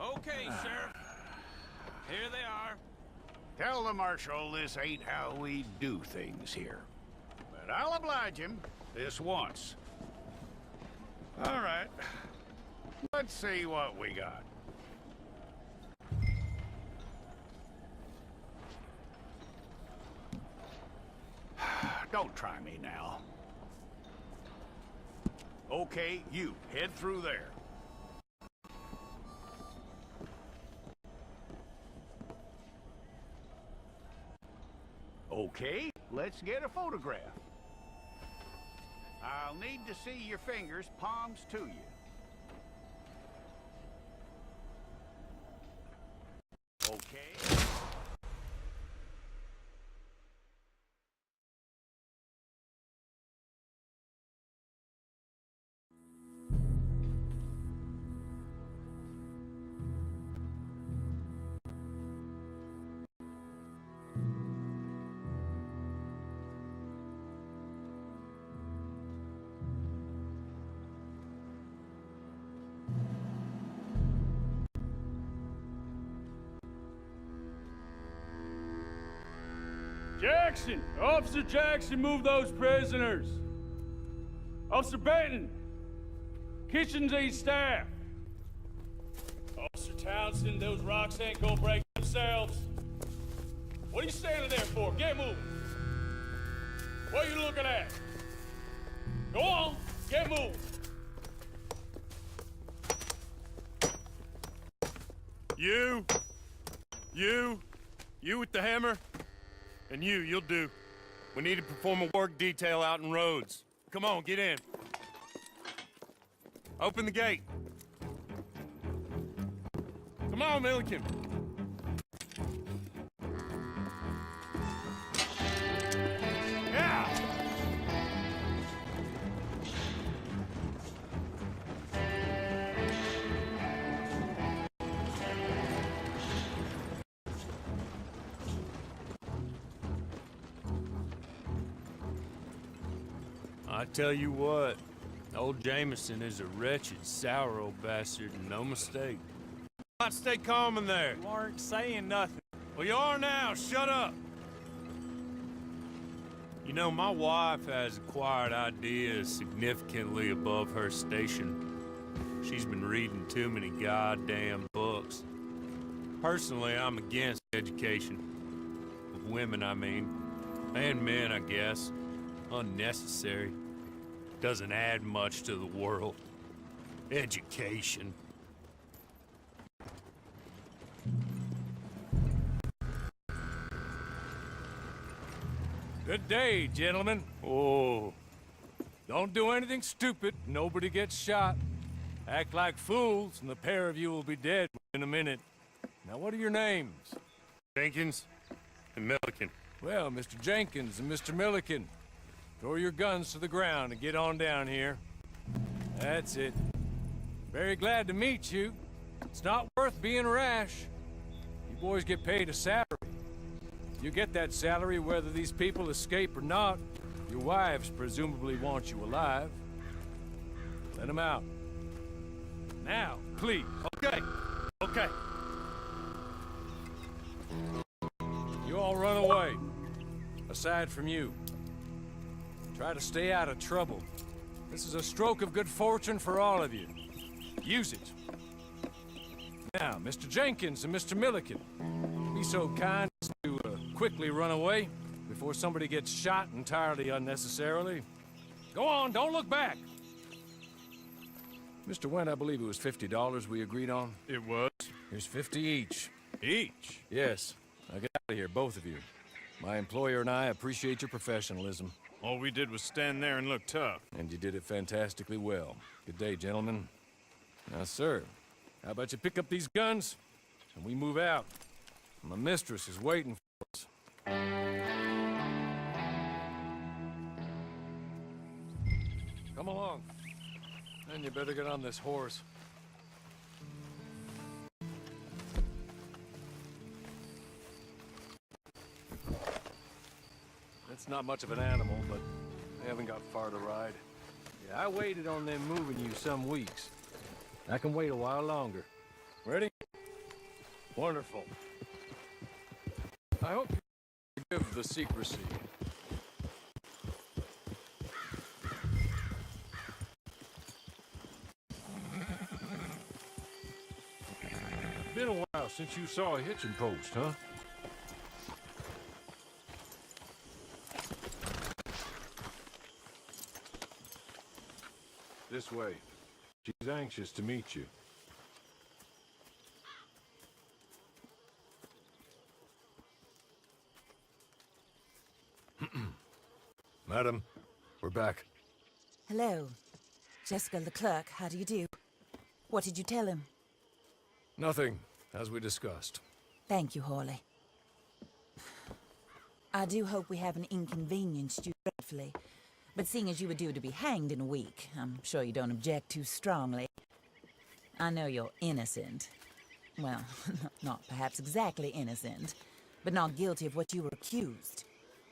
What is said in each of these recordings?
Okay, Sheriff. Here they are. Tell the Marshal this ain't how we do things here. But I'll oblige him this once. All right. Let's see what we got. Don't try me now. Okay, you, head through there. Okay, let's get a photograph. I'll need to see your fingers, palms to you. Okay. Jackson! Officer Jackson, move those prisoners! Officer Benton! Kitchens aid staff! Officer Townsend, those rocks ain't gonna break themselves. What are you standing there for? Get moving! What are you looking at? Go on, get moving! You with the hammer? And you'll do. We need to perform a work detail out in Rhodes. Come on, get in. Open the gate. Come on, Milliken. Yeah! I tell you what, old Jameson is a wretched, sour old bastard, and no mistake. I'd stay calm in there. You aren't saying nothing. Well, you are now. Shut up. You know, my wife has acquired ideas significantly above her station. She's been reading too many goddamn books. Personally, I'm against education. Of women, I mean. And men, I guess. Unnecessary. Doesn't add much to the world. Education. Good day, gentlemen. Oh. Don't do anything stupid. Nobody gets shot. Act like fools, and the pair of you will be dead in a minute. Now, what are your names? Jenkins and Milliken. Well, Mr. Jenkins and Mr. Milliken, throw your guns to the ground and get on down here. That's it. Very glad to meet you. It's not worth being rash. You boys get paid a salary. You get that salary whether these people escape or not. Your wives presumably want you alive. Let them out. Now, please. Okay. Okay. You all run away. Aside from you. Try to stay out of trouble. This is a stroke of good fortune for all of you. Use it. Now, Mr. Jenkins and Mr. Milliken, be so kind as to quickly run away before somebody gets shot entirely unnecessarily. Go on, don't look back. Mr. Wendt, I believe it was $50 we agreed on. It was. Here's 50 each. Each? Yes. Now get out of here, both of you. My employer and I appreciate your professionalism. All we did was stand there and look tough. And you did it fantastically well. Good day, gentlemen. Now, sir, how about you pick up these guns, and we move out? My mistress is waiting for us. Come along. Then you better get on this horse. It's not much of an animal, but they haven't got far to ride. Yeah, I waited on them moving you some weeks. I can wait a while longer. Ready? Wonderful. I hope you forgive the secrecy. Been a while since you saw a hitching post, huh? This way. She's anxious to meet you. Madam, we're back. Hello. Jessica Leclerc, how do you do? What did you tell him? Nothing, as we discussed. Thank you, Hawley. I do hope we haven't inconvenienced you dreadfully, but seeing as you were due to be hanged in a week, I'm sure you don't object too strongly. I know you're innocent. Well, not perhaps exactly innocent, but not guilty of what you were accused.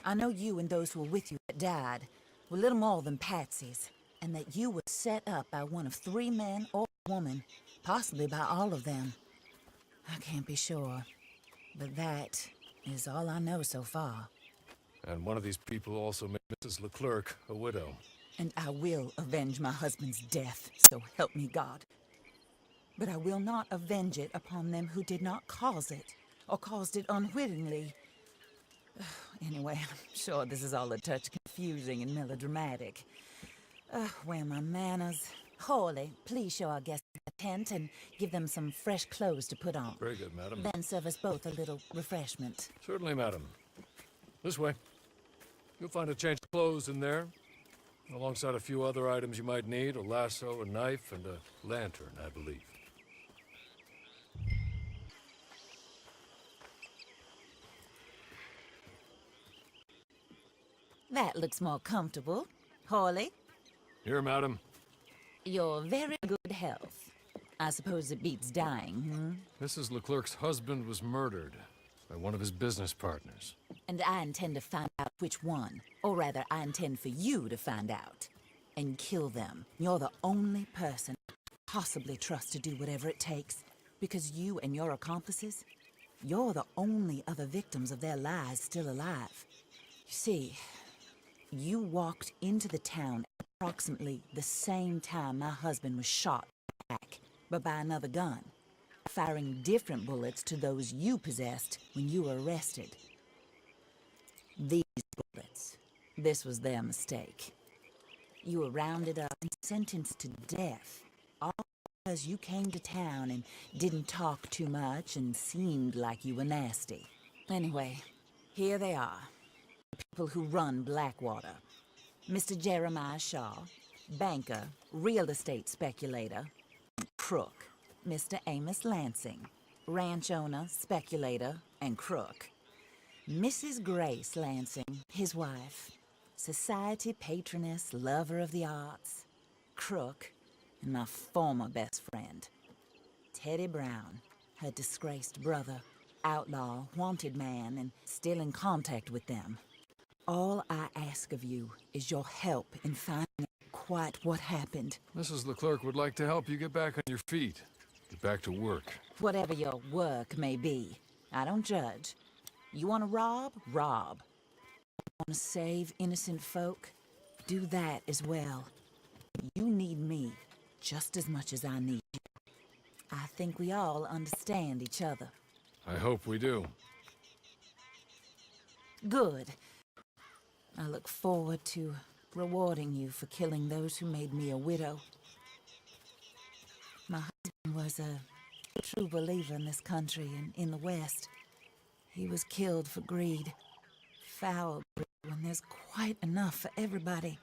I know you and those who were with you that died were little more than patsies, and that you were set up by one of 3 men or a woman, possibly by all of them. I can't be sure, but that is all I know so far. And one of these people also made Mrs. Leclerc a widow. And I will avenge my husband's death, so help me God. But I will not avenge it upon them who did not cause it, or caused it unwittingly. Anyway, I'm sure this is all a touch confusing and melodramatic. Where are my manners? Hawley, please show our guests the tent and give them some fresh clothes to put on. Very good, madam. Then serve us both a little refreshment. Certainly, madam. This way. You'll find a change of clothes in there, alongside a few other items you might need, a lasso, a knife, and a lantern, I believe. That looks more comfortable. Hawley, Here, madam. you're very good health. I suppose it beats dying, Mrs. Leclerc's husband was murdered by one of his business partners. And I intend to find out which one. Or rather, I intend for you to find out. And kill them. You're the only person I could possibly trust to do whatever it takes. Because you and your accomplices, you're the only other victims of their lies still alive. You see, you walked into the town at approximately the same time my husband was shot back, but by another gun, firing different bullets to those you possessed when you were arrested. These bullets, this was their mistake. You were rounded up and sentenced to death, all because you came to town and didn't talk too much and seemed like you were nasty. Anyway, here they are. People who run Blackwater. Mr. Jeremiah Shaw, banker, real estate speculator, and crook. Mr. Amos Lansing, ranch owner, speculator, and crook. Mrs. Grace Lansing, his wife, society patroness, lover of the arts, crook, and my former best friend. Teddy Brown, her disgraced brother, outlaw, wanted man, and still in contact with them. All I ask of you is your help in finding out quite what happened. Mrs. Leclerc would like to help you get back on your feet. Get back to work. Whatever your work may be, I don't judge. You want to rob? Rob. Want to save innocent folk? Do that as well. You need me just as much as I need you. I think we all understand each other. I hope we do. Good. I look forward to rewarding you for killing those who made me a widow. My husband was a true believer in this country and in the West. He was killed for greed. Foul greed when there's quite enough for everybody.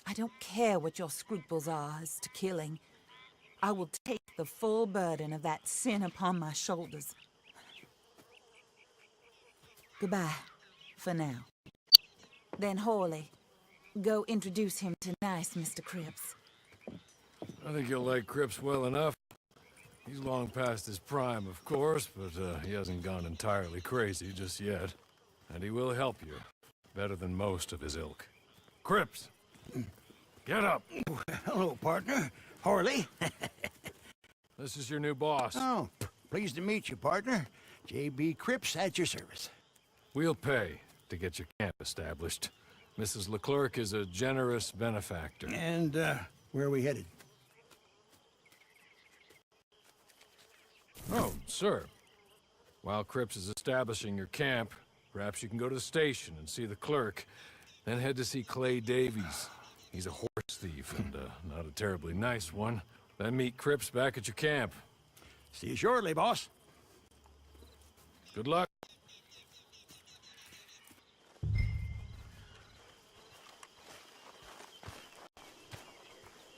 I don't care what your scruples are as to killing. I will take the full burden of that sin upon my shoulders. Goodbye, for now. Then Hawley, go introduce him to nice Mr. Cripps. I think you'll like Cripps well enough. He's long past his prime, of course, but he hasn't gone entirely crazy just yet. And he will help you, better than most of his ilk. Cripps! Get up! Hello, partner. Harley. This is your new boss. Oh, Pleased to meet you, partner. J.B. Cripps at your service. We'll pay to get your camp established. Mrs. Leclerc is a generous benefactor. And, where are we headed? Oh, sir. While Cripps is establishing your camp, perhaps you can go to the station and see the clerk, then head to see Clay Davies. He's a horse thief, and not a terribly nice one. Then meet Cripps back at your camp. See you shortly, boss. Good luck.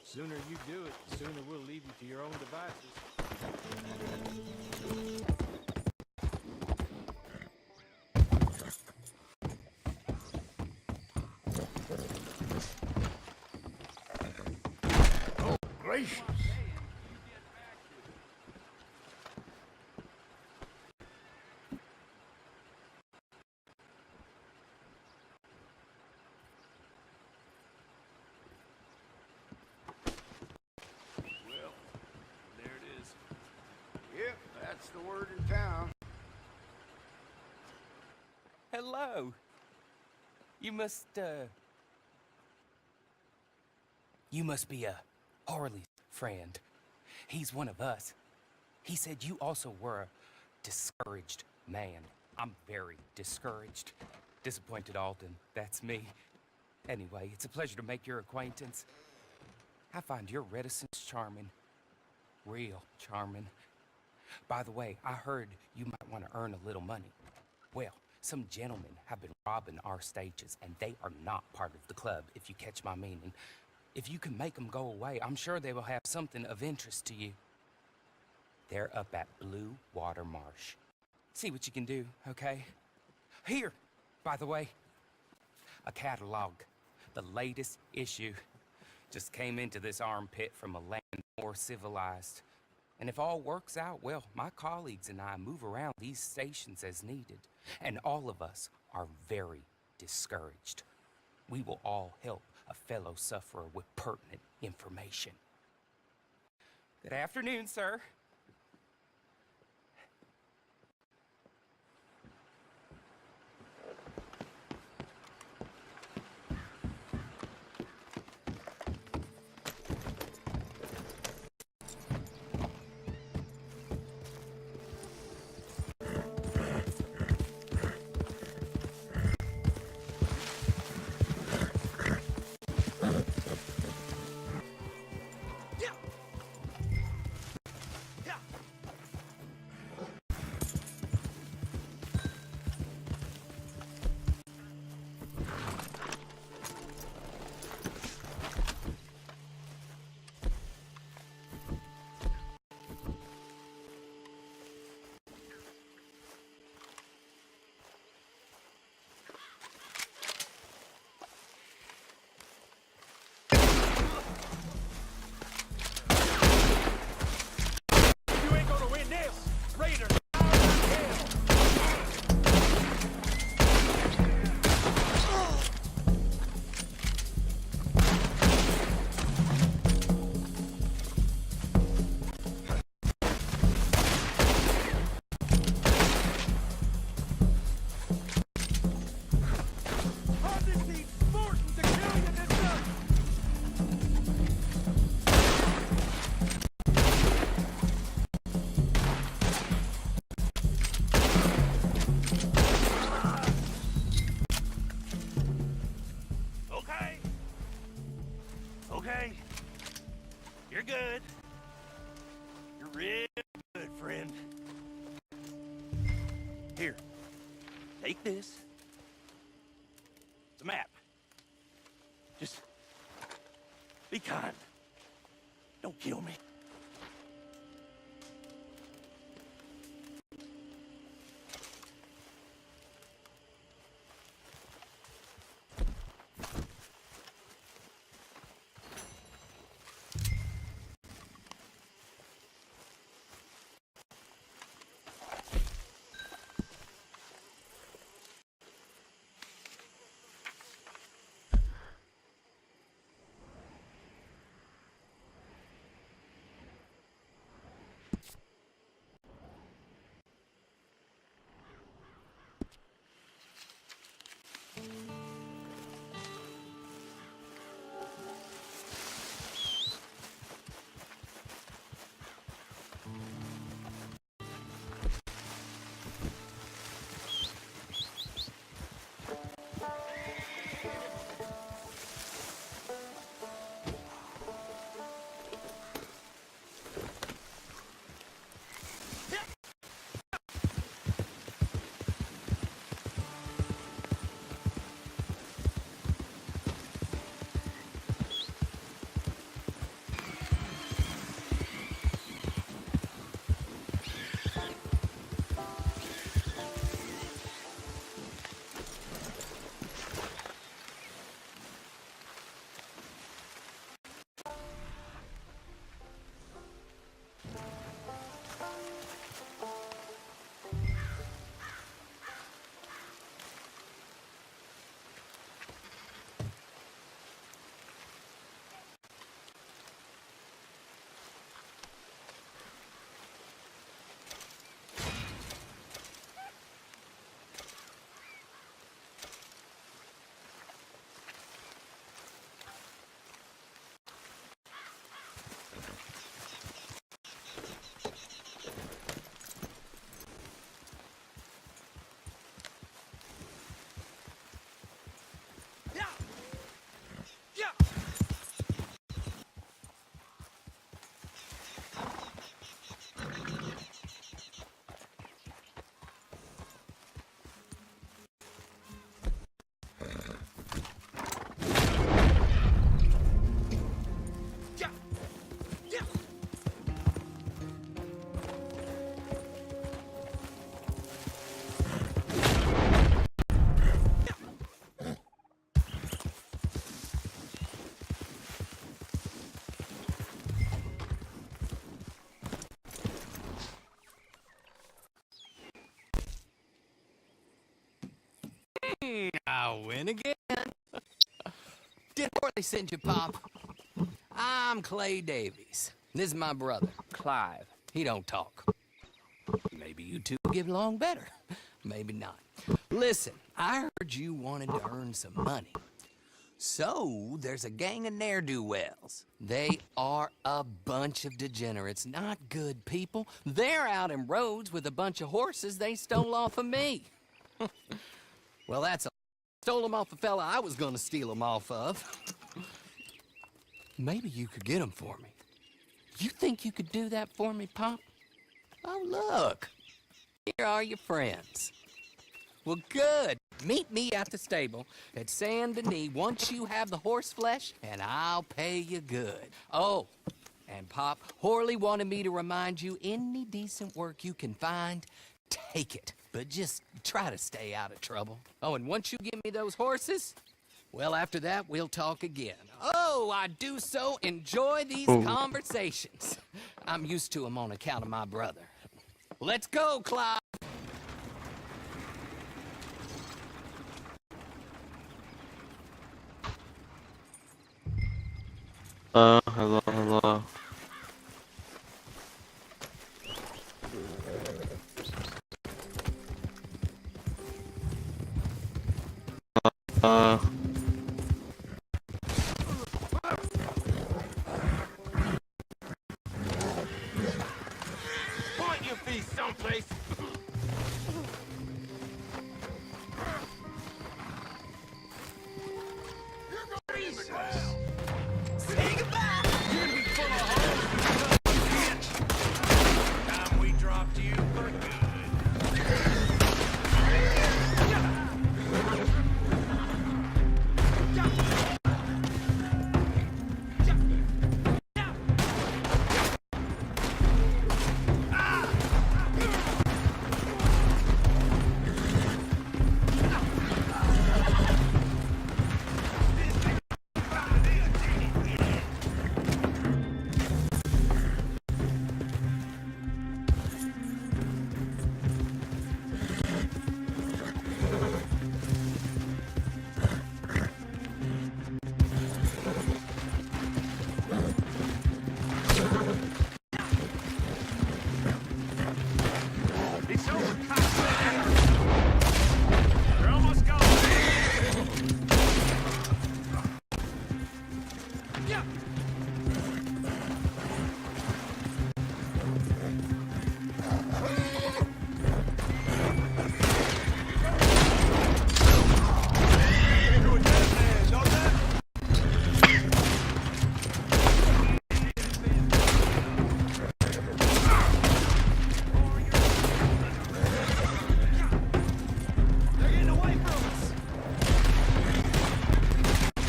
Sooner you do it, the sooner we'll leave you to your own devices. Oh, gracious. Yep, that's the word in town. Hello. You must be a Harley's friend. He's one of us. He said you also were a discouraged man. I'm very discouraged. Disappointed Alden, that's me. Anyway, it's a pleasure to make your acquaintance. I find your reticence charming. Real charming. By the way, I heard you might want to earn a little money. Well, some gentlemen have been robbing our stages, and they are not part of the club, if you catch my meaning. If you can make them go away, I'm sure they will have something of interest to you. They're up at Blue Water Marsh. See what you can do, okay? Here, by the way, a catalog. The latest issue. Just came into this armpit from a land more civilized. And if all works out, well, my colleagues and I move around these stations as needed. And all of us are very discouraged. We will all help a fellow sufferer with pertinent information. Good afternoon, sir. Okay. You're good. You're real good, friend. Here. Take this. It's a map. Just be kind. Don't kill me. I win again. Did Horley send you, Pop? I'm Clay Davies. This is my brother, Clive. He don't talk. Maybe you two get along better. Maybe not. Listen, I heard you wanted to earn some money. So, there's a gang of ne'er-do-wells. They are a bunch of degenerates, not good people. They're out in roads with a bunch of horses they stole off of me. Well, that's a... Stole them off a fella I was gonna steal them off of. Maybe you could get them for me. You think you could do that for me, Pop? Oh, look. Here are your friends. Well, good. Meet me at the stable at Saint Denis once you have the horse flesh, and I'll pay you good. Oh, and Pop, Horley wanted me to remind you, any decent work you can find, take it. But just try to stay out of trouble. Oh, and once you give me those horses, well, after that, we'll talk again. Oh, I do so enjoy these conversations. I'm used to them on account of my brother. Let's go, Clive. Hello. Point your feet someplace. Say goodbye! You're gonna be full of holes, bitch! Time we dropped you for good. It's over, cocksucker! You're almost gone! Yeah! They're getting away from us!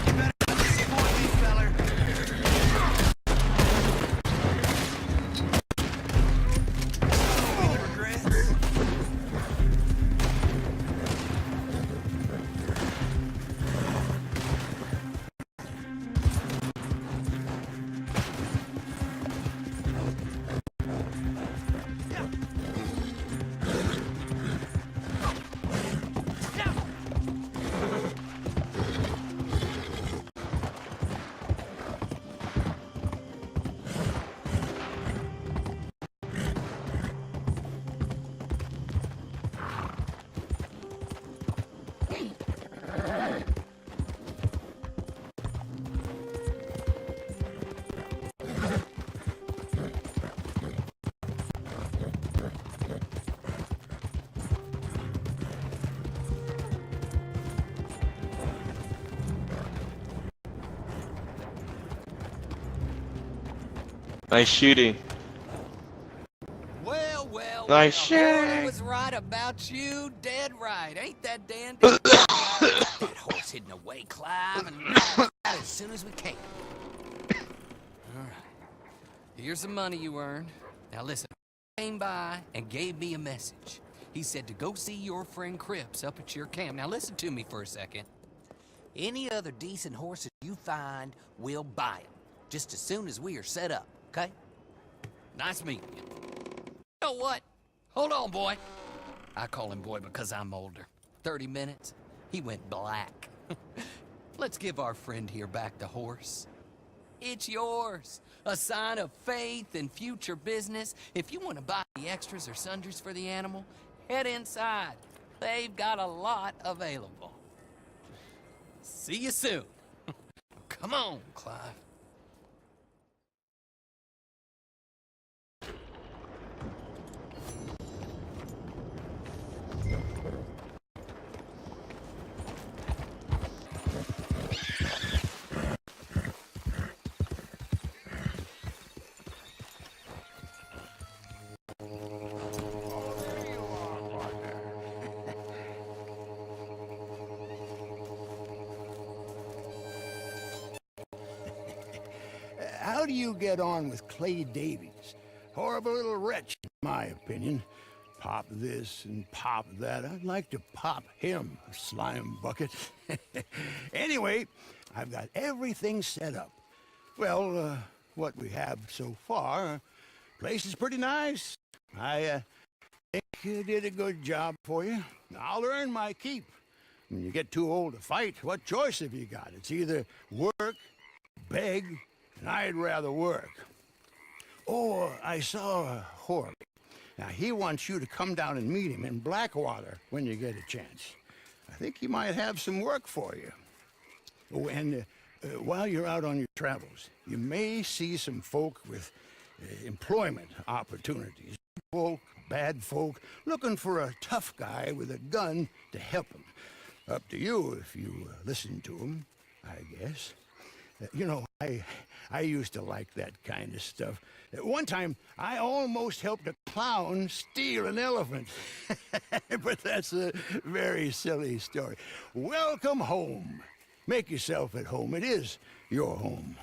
You better not disappoint me, feller! Any regrets? Nice shooting. Well, Nice Horley shooting. was right about you, dead right. Ain't that dandy? That horse hidden away, Clive, and out as soon as we can. All right. Here's the money you earned. Now listen, he came by and gave me a message. He said to go see your friend Cripps up at your camp. Now listen to me for a second. Any other decent horses you find, we'll buy them. Just as soon as we are set up, okay? Nice meeting you. You know what? Hold on, boy. I call him boy because I'm older. 30 minutes, He went black. Let's give our friend here back the horse. It's yours. A sign of faith and future business. If you want to buy the extras or sundries for the animal, head inside. They've got a lot available. See you soon. Come on, Clive. How do you get on with Clay Davies? Horrible little wretch, in my opinion. Pop this and pop that. I'd like to pop him, a slime bucket. Anyway, I've got everything set up. Well, what we have so far, place is pretty nice. I think you did a good job for you. I'll earn my keep. When you get too old to fight, what choice have you got? It's either work, beg, and I'd rather work. Oh, I saw Horley. Now, he wants you to come down and meet him in Blackwater when you get a chance. I think he might have some work for you. Oh, and while you're out on your travels, you may see some folk with employment opportunities. Folk, bad folk, looking for a tough guy with a gun to help them. Up to you if you listen to them, I guess. You know, I used to like that kind of stuff. One time, I almost helped a clown steal an elephant. But that's a very silly story. Welcome home. Make yourself at home. It is your home.